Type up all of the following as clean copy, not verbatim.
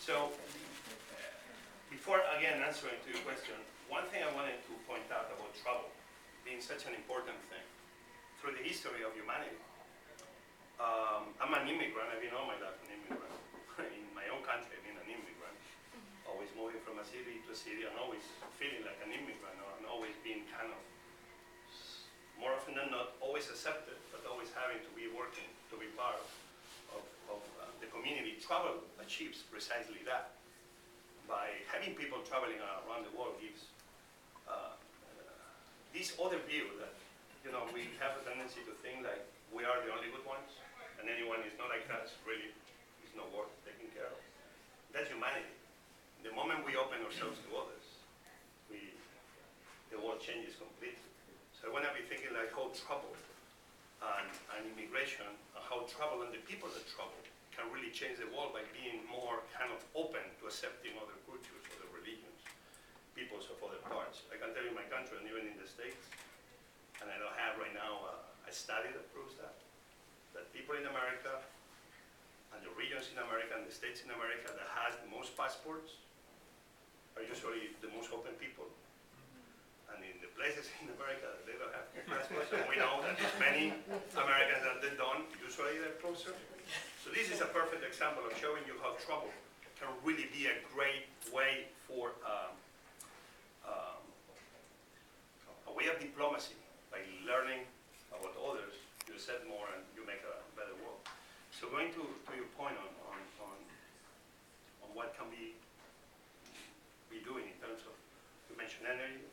So, before again answering to your question, one thing I wanted to point out about travel being such an important thing through the history of humanity. I'm an immigrant. I've been all my life an immigrant. In my own country, I've been an immigrant. Always moving from a city to a city and always feeling like an immigrant, and always being kind of, more often than not, always accepted, but always having to be working to be part of the community. Travel achieves precisely that. By having people traveling around the world gives this other view that, you know, we have a tendency to think like we are the only good ones, and anyone is not like us really is not worth taking care of. That's humanity. The moment we open ourselves to others, the world changes completely. So I want to be thinking like how travel and immigration, and how travel and the people that travel can really change the world by being more kind of open to accepting other cultures, other religions, peoples of other parts. I can tell you in my country and even in the States, and I don't have right now a study that proves that people in America and the regions in America and the states in America that has the most passports are usually the most open people. And in the places in America that they don't have passports, and we know that there's many Americans that they don't, usually they're closer. So this is a perfect example of showing you how travel can really be a great way for a way of diplomacy by learning about others. You said more and you make a better world. So going to your point on what can we be doing in terms of, you mentioned energy.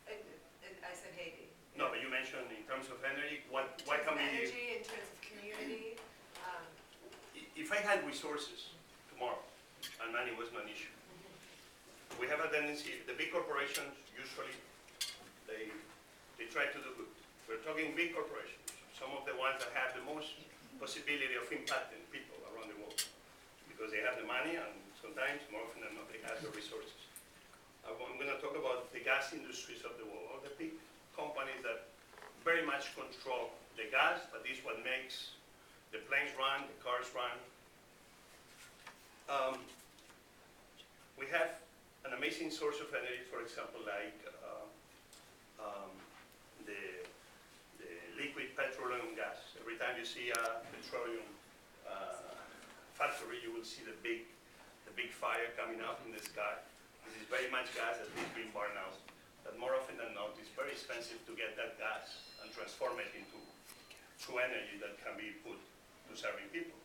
I said Haiti. No, but you mentioned in terms of energy, what can we do? Energy, in terms of community. If I had resources tomorrow, and money was not an issue, we have a tendency, the big corporations usually, they try to do good. We're talking big corporations, some of the ones that have the most possibility of impacting people around the world, because they have the money and sometimes, more often than not, they have the resources. I'm going to talk about the gas industries of the world, all the big companies that very much control the gas, but this is what makes the planes run, the cars run. We have an amazing source of energy, for example, like the liquid petroleum gas. Every time you see a petroleum factory, you will see the big fire coming up in the sky. This is very much gas that is being burned out. But more often than not, it's very expensive to get that gas and transform it into true energy that can be put to serving people.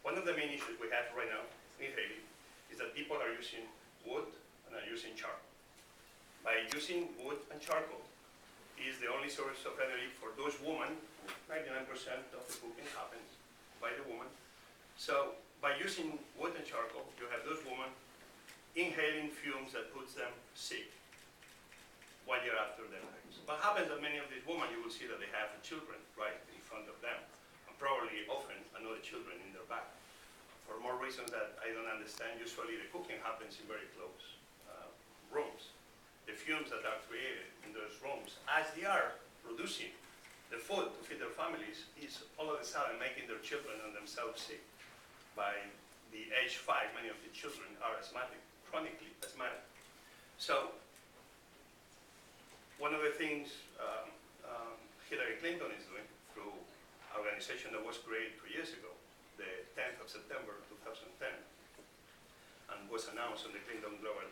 One of the main issues we have right now in Haiti is that people are using wood and are using charcoal. By using wood and charcoal is the only source of energy for those women. 99% of the cooking happens by the woman. So by using wood and charcoal, you have those women inhaling fumes that puts them sick while you're after them. What happens that many of these women, you will see that they have children right in front of them, and probably often another children in their back. For more reasons that I don't understand, usually the cooking happens in very close rooms. The fumes that are created in those rooms, as they are producing the food to feed their families, is all of a sudden making their children and themselves sick. By the age 5, many of the children are asthmatic, chronically asthmatic. So one of the things Hillary Clinton is doing through an organization that was created 2 years ago, the 10th of September 2010, and was announced on the Clinton Global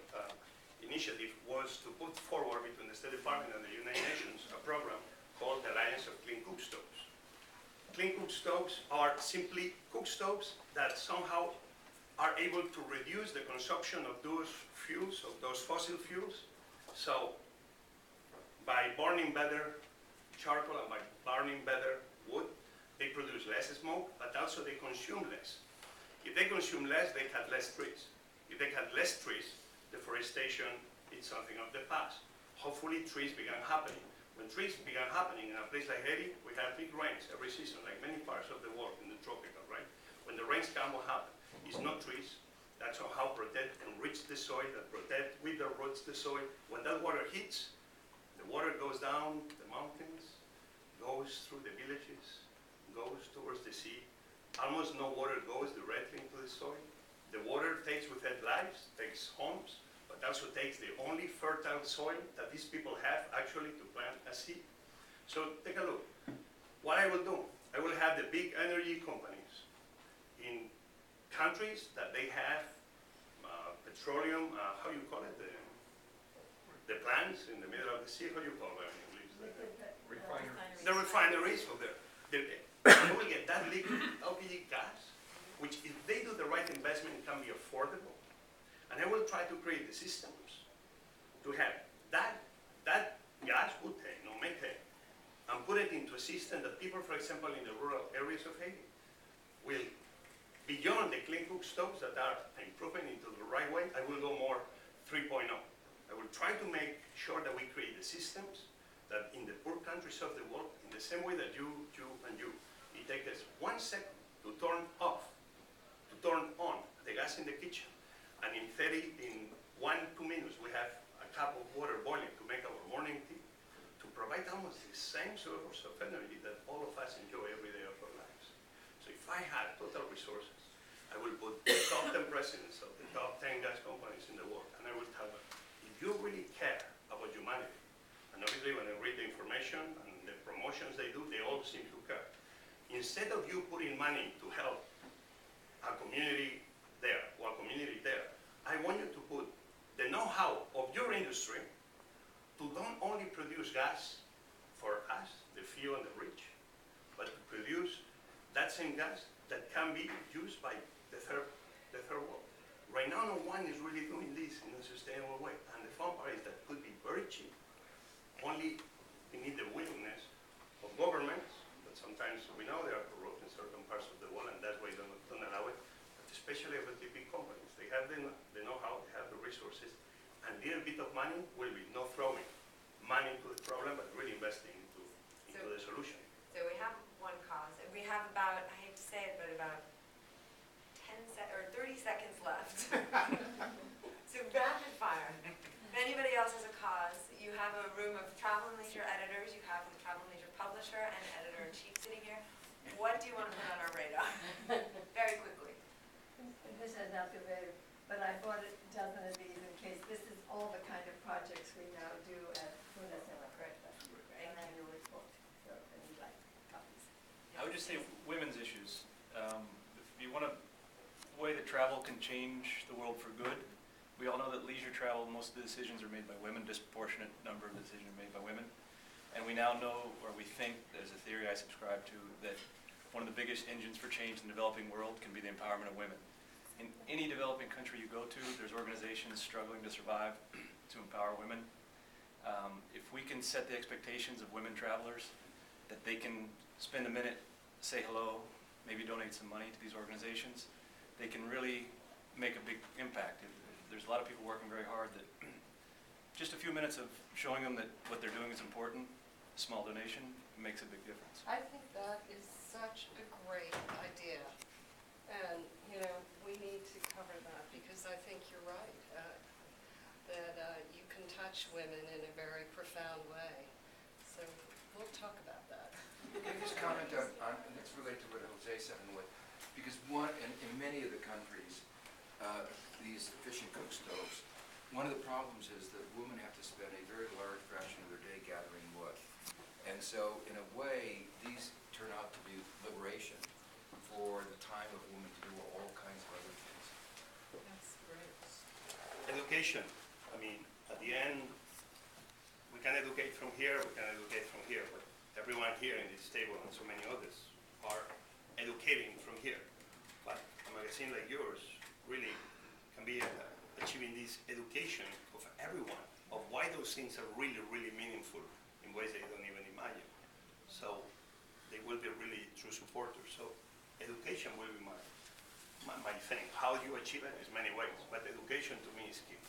Initiative, was to put forward between the State Department and the United Nations a program called the Alliance of Clean Cook Stoves. Clean cook stoves are simply cook stoves that somehow are able to reduce the consumption of those fuels, of those fossil fuels. So by burning better charcoal and by burning better wood, they produce less smoke, but also they consume less. If they consume less, they cut less trees. If they cut less trees, deforestation is something of the past. Hopefully trees began happening. When trees began happening in a place like Haiti, we have big rains every season, like many parts of the world in the tropical, right? When the rains come, what happens? It's not trees that somehow protect, enrich the soil, that protect with their roots the soil. When that water hits, the water goes down the mountains, goes through the villages, goes towards the sea. Almost no water goes directly into the soil. the water takes with it lives, takes homes, but also takes the only fertile soil that these people have actually to plant a seed. So take a look. What I will do, I will have the big energy companies in countries that they have petroleum, how you call it, the plants in the middle of the sea, how you call them in English? The refineries over there. They will get that liquid LPG gas, which if they do the right investment can be affordable. And I will try to create the systems to have that gas, butane, no methane, and put it into a system that people, for example, in the rural areas of Haiti, will, beyond the clean cook stoves that are improving into the right way, I will go more 3.0. I will try to make sure that we create the systems that in the poor countries of the world, in the same way that you, it takes us 1 second to turn off, to turn on the gas in the kitchen. And in 1-2 minutes, we have a cup of water boiling to make our morning tea, to provide almost the same source of energy that all of us enjoy every day of our lives. So if I had total resources, I will put the top 10 presidents of the top 10 gas companies in the world, and I will tell them, if you really care about humanity, and obviously when I read the information and the promotions they do, they all seem to care. Instead of you putting money to help a community there or a community there, I want you to put the know-how of your industry to not only produce gas for us, the few and the rich, but to produce that same gas that can be used by the third world. Right now, no one is really doing this in a sustainable way. And the fun part is that it could be very cheap. Only we need the willingness of governments, but sometimes we know they are corrupt in certain parts of the world, and that's why they don't allow it. But especially with the big companies, they have the know-how, they have the resources, and a little bit of money will be not throwing money into the problem, but really investing into the solution. So we have one cause, and we have about, I hate to say it, but about 30 seconds left. So rapid fire. If anybody else has a cause, you have a room of travel and leisure editors, you have the travel and leisure publisher and editor-in-chief sitting here. What do you want to put on our radar? Very quickly. This has not been very, but I thought it definitely is in case this is all the kind of projects we now do at Fundación La Puerta, an annual report. So, and we'd like copies. I would just say women's issues. If you want to, the way that travel can change the world for good, we all know that leisure travel, most of the decisions are made by women, disproportionate number of decisions are made by women. And we now know, or we think, there's a theory I subscribe to, that one of the biggest engines for change in the developing world can be the empowerment of women. In any developing country you go to, there's organizations struggling to survive to empower women. If we can set the expectations of women travelers, that they can spend a minute, say hello, maybe donate some money to these organizations, they can really make a big impact. There's a lot of people working very hard that just a few minutes of showing them that what they're doing is important, a small donation, makes a big difference. I think that is such a great idea. And, you know, we need to cover that because I think you're right, that you can touch women in a very profound way. So we'll talk about that. Can I just comment on and let's relate to what Jose said and what, because in many of the countries, these fish and cook stoves, one of the problems is that women have to spend a very large fraction of their day gathering wood. And so, in a way, these turn out to be liberation for the time of women to do all kinds of other things. That's great. Education. I mean, at the end, we can educate from here, we can educate from here, but everyone here in this table and so many others are educating from here. But a magazine like yours really can be achieving this education of everyone, of why those things are really, really meaningful in ways they don't even imagine. So they will be really true supporters. So education will be my thing. How you achieve it is many ways, but education to me is key.